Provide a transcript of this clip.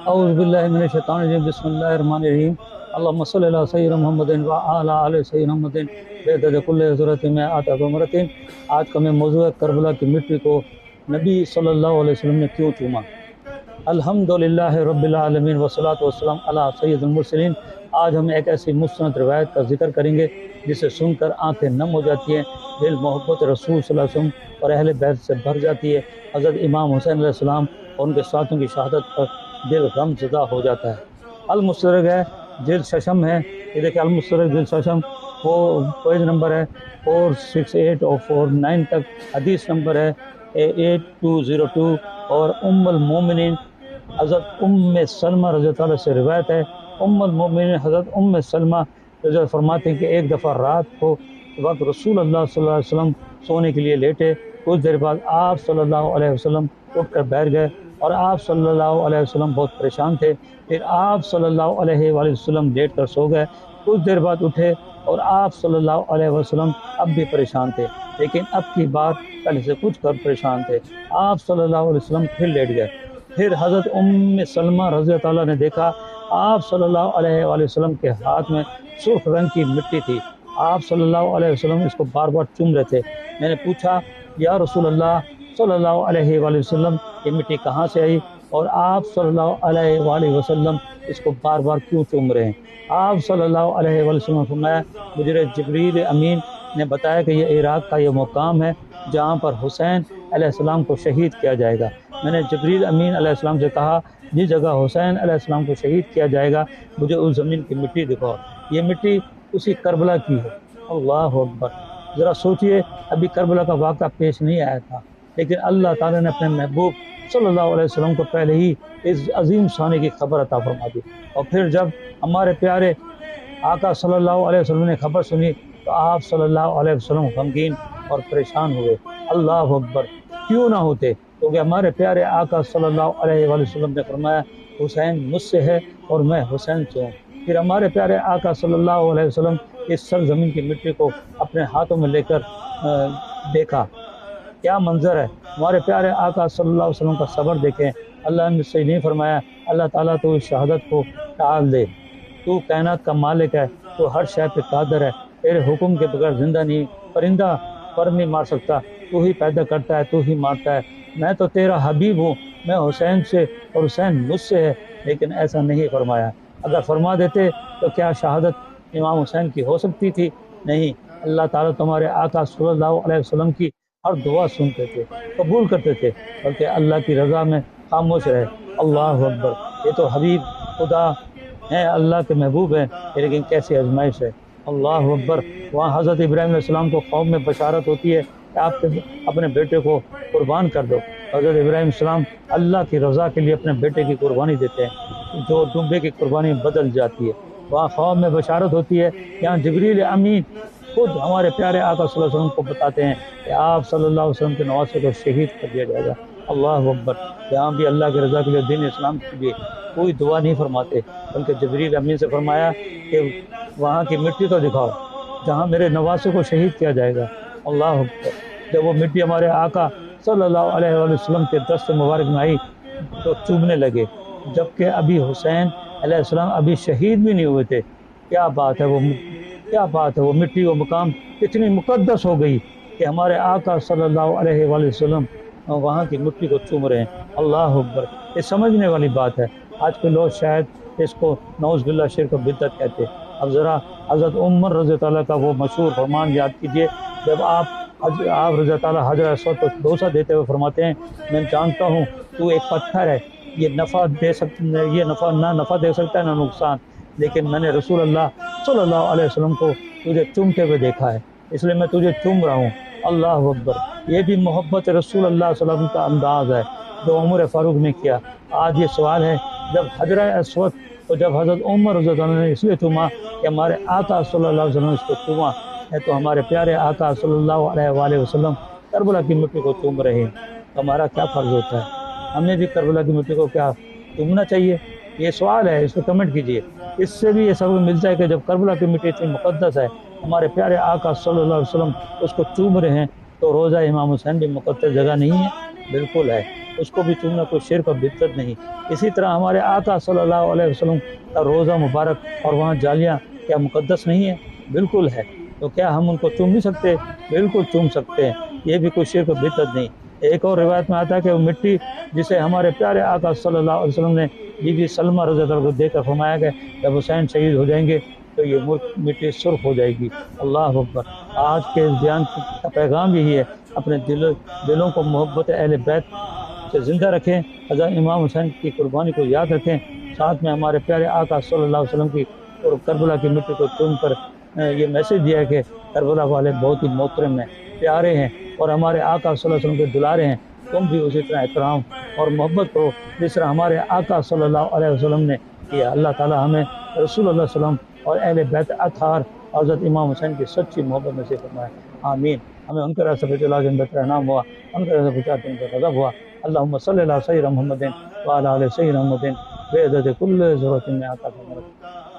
اعوذ باللہ من الشیطان الرجیم بسم اللہ الرحمن الرحیم اللہم صلی علی سیدنا محمد وعلی آل سیدنا محمد بعدد کل ذرۃ میں آتا مرتين۔ آج کا میں موضوع ہے کربلا کی مٹی کو نبی صلی اللہ علیہ وسلم نے کیوں چوما۔ الحمدللہ رب العالمین والصلاۃ والسلام علی سید المرسلین۔ آج ہم ایک ایسی مستند روایت کا ذکر کریں گے جسے سن کر آنکھیں نم ہو جاتی ہیں، دل محبت رسول صلی اللہ علیہ وسلم اور اہل بیت سے بھر جاتی ہے۔ حضرت امام حسین علیہ السلام اور ان کے ساتھوں کی شہادت پر دل غم زدہ ہو جاتا ہے۔ المستدرک ہے، جلد ششم ہے، یہ دیکھیں المستدرک جلد ششم، وہ پیج نمبر ہے 468 اور 49 تک، حدیث نمبر ہے 8202، اور ام المومنین حضرت ام سلمہ رضی اللہ عنہ سے روایت ہے۔ ام المومنین حضرت ام سلمہ رضی اللہ عنہ فرماتے ہیں کہ ایک دفعہ رات کو وقت رسول اللہ صلی اللہ علیہ وسلم سونے کے لیے لیٹے، کچھ دیر بعد آپ صلی اللہ علیہ وسلم اٹھ کر بیٹھ گئے اور آپ صلی اللہ علیہ وسلم بہت پریشان تھے۔ پھر آپ صلی اللہ علیہ وآلہ وسلم لیٹ کر سو گئے، کچھ دیر بعد اٹھے اور آپ صلی اللہ علیہ وسلم اب بھی پریشان تھے، لیکن اب کی بات پہلے سے کچھ کر پریشان تھے۔ آپ صلی اللہ علیہ وسلم پھر لیٹ گئے۔ پھر حضرت ام سلمہ رضی اللہ عنہ نے دیکھا آپ صلی اللہ علیہ وآلہ وسلم کے ہاتھ میں سرخ رنگ کی مٹی تھی۔ آپ صلی اللہ علیہ وسلم اس کو بار بار چوم رہے تھے۔ میں نے پوچھا یا رسول اللہ صلی اللہ علیہ وآلہ وسلم یہ مٹی کہاں سے آئی اور آپ صلی اللہ علیہ وآلہ وسلم اس کو بار بار کیوں چوم رہے ہیں؟ آپ صلی اللہ علیہ وآلہ وسلم نے فرمایا مجھے جبریل امین نے بتایا کہ یہ عراق کا یہ مقام ہے جہاں پر حسین علیہ السلام کو شہید کیا جائے گا۔ میں نے جبریل امین علیہ السلام سے کہا جس جگہ حسین علیہ السلام کو شہید کیا جائے گا مجھے اس زمین کی مٹی دکھاؤ۔ یہ مٹی اسی کربلا کی ہے۔ اللہ اکبر، ذرا سوچئے، ابھی کربلا کا واقعہ پیش نہیں آیا تھا، لیکن اللہ تعالیٰ نے اپنے محبوب صلی اللہ علیہ وسلم کو پہلے ہی اس عظیم شان کی خبر عطا فرما دی، اور پھر جب ہمارے پیارے آقا صلی اللہ علیہ وسلم نے خبر سنی تو آپ صلی اللہ علیہ وسلم غمگین اور پریشان ہوئے۔ اللہ اکبر، کیوں نہ ہوتے، کیونکہ ہمارے پیارے آقا صلی اللہ علیہ وآلہ وسلم نے فرمایا حسین مجھ سے ہے اور میں حسین سے ہوں۔ پھر ہمارے پیارے آقا صلی اللہ علیہ وسلم اس سرزمین کی مٹی کو اپنے ہاتھوں میں لے کر دیکھا، کیا منظر ہے۔ ہمارے پیارے آقا صلی اللہ علیہ وسلم کا صبر دیکھیں۔ اللہ نے سے نہیں فرمایا اللہ تعالیٰ تو اس شہادت کو ٹال دے، تو کائنات کا مالک ہے، تو ہر شے پہ قادر ہے، تیرے حکم کے بغیر زندہ نہیں، پرندہ پر نہیں مار سکتا، تو ہی پیدا کرتا ہے، تو ہی مارتا ہے، میں تو تیرا حبیب ہوں، میں حسین سے اور حسین مجھ سے ہے، لیکن ایسا نہیں فرمایا۔ اگر فرما دیتے تو کیا شہادت امام حسین کی ہو سکتی تھی؟ نہیں، اللہ تعالیٰ تمہارے آقا صلی اللہ علیہ وسلم کی ہر دعا سنتے تھے، قبول کرتے تھے، بلکہ اللہ کی رضا میں خاموش رہے۔ اللہ اکبر، یہ تو حبیب خدا ہیں، اللہ کے محبوب ہیں، لیکن کیسی آزمائش ہے۔ اللہ اکبر، وہاں حضرت ابراہیم علیہ السلام کو قوم میں بشارت ہوتی ہے کہ آپ اپنے بیٹے کو قربان کر دو۔ حضرت ابراہیم السلام اللہ کی رضا کے لیے اپنے بیٹے کی قربانی دیتے ہیں، جو ڈوبے کی قربانی بدل جاتی ہے۔ وہاں قوم میں بشارت ہوتی ہے، یہاں جبریل امین خود ہمارے پیارے آقا صلی اللہ علیہ وسلم کو بتاتے ہیں کہ آپ صلی اللہ علیہ وسلم کے نواسے کو شہید کر دیا جائے گا۔ اللہ اکبر، یہاں بھی اللہ کی رضا کے لیے دین اسلام کے لیے کوئی دعا نہیں فرماتے، بلکہ جبریل امین سے فرمایا کہ وہاں کی مٹی تو دکھاؤ جہاں میرے نواسے کو شہید کیا جائے گا۔ اللہ اکبر، جب وہ مٹی ہمارے آقا صلی اللہ علیہ وآلہ وسلم کے دست مبارک میں آئی تو چوبنے لگے، جبکہ ابھی حسین علیہ السلام ابھی شہید بھی نہیں ہوئے تھے۔ کیا بات ہے، کیا بات ہے، وہ مٹی وہ مقام اتنی مقدس ہو گئی کہ ہمارے آقا صلی اللہ علیہ وآلہ وسلم وہاں کی مٹی کو چوم رہے ہیں۔ اللہ اکبر، یہ سمجھنے والی بات ہے۔ آج کے لوگ شاید اس کو نعوذ باللہ شرک و بدعت کہتے۔ اب ذرا حضرت عمر رضی اللہ کا وہ مشہور فرمان یاد کیجئے، جب آپ رضی اللہ حجر اسود کو بوسہ دیتے ہوئے فرماتے ہیں میں جانتا ہوں تو ایک پتھر ہے، یہ نفع نہ نفع دے سکتا ہے نہ نقصان، لیکن میں نے رسول اللہ صلی اللہ علیہ وسلم کو تجھے چومتے ہوئے دیکھا ہے، اس لیے میں تجھے چوم رہا ہوں۔ اللہ اکبر، یہ بھی محبت رسول اللہ صلی اللہ علیہ وسلم کا انداز ہے جو عمر فاروق نے کیا۔ آج یہ سوال ہے، جب حجر اسود تو جب حضرت عمر رضی اللہ عنہ نے اس لیے چوما کہ ہمارے آقا صلی اللہ علیہ وسلم نے اس کو چوما ہے، تو ہمارے پیارے آقا صلی اللہ علیہ وآلہ وسلم کربلا کی مٹی کو چوم رہے ہیں، ہمارا کیا فرض ہوتا ہے؟ ہمیں بھی کربلا کی مٹی کو کیا چومنا چاہیے؟ یہ سوال ہے، اس کو کمنٹ کیجئے۔ اس سے بھی یہ سبق ملتا ہے کہ جب کربلا کی مٹی اتنی مقدس ہے، ہمارے پیارے آقا صلی اللہ علیہ وسلم اس کو چوم رہے ہیں، تو روزہ امام حسین بھی مقدس جگہ نہیں ہے؟ بالکل ہے، اس کو بھی چومنا کوئی شرک اور بدعت نہیں۔ اسی طرح ہمارے آقا صلی اللہ علیہ وسلم کا روزہ مبارک اور وہاں جالیاں کیا مقدس نہیں ہے؟ بالکل ہے۔ تو کیا ہم ان کو چوم نہیں سکتے؟ بالکل چوم سکتے ہیں، یہ بھی کوئی شرک و بدعت نہیں۔ ایک اور روایت میں آتا ہے کہ وہ مٹی جسے ہمارے پیارے آقا صلی اللہ علیہ وسلم نے بی بی سلمہ رضی اللہ عنہا کو دے کر فرمایا کہ جب حسین شہید ہو جائیں گے تو یہ مٹی سرخ ہو جائے گی۔ اللہ اکبر۔ آج کے اس بیان کا پیغام یہی ہے، اپنے دلوں کو محبت اہل بیت سے زندہ رکھیں، حضرت امام حسین کی قربانی کو یاد رکھیں، ساتھ میں ہمارے پیارے آقا صلی اللہ علیہ وسلم کی اور کربلا کی مٹی کو چوم کر یہ میسج دیا ہے کہ کربلا والے بہت ہی محترم ہیں، پیارے ہیں اور ہمارے آقا صلی اللہ علیہ وسلم کے دلارے ہیں۔ تم بھی اسی طرح احترام اور محبت کرو جس طرح ہمارے آقا صلی اللہ علیہ وسلم نے کیا۔ اللہ تعالی ہمیں رسول اللہ صلی اللہ علیہ وسلم اور اہل بیت اطہار حضرت امام حسین کی سچی محبت نصیب فرمائے، آمین۔ ہمیں ان کے راستے پہ چلا جن کا انعام ہوا، ان کے راستے پہ چلا ان کا غضب ہوا۔ اللہم صلی اللہ سیدنا محمد وعلی آل سیدنا محمد بعدد کل ذرۃ من عطاک۔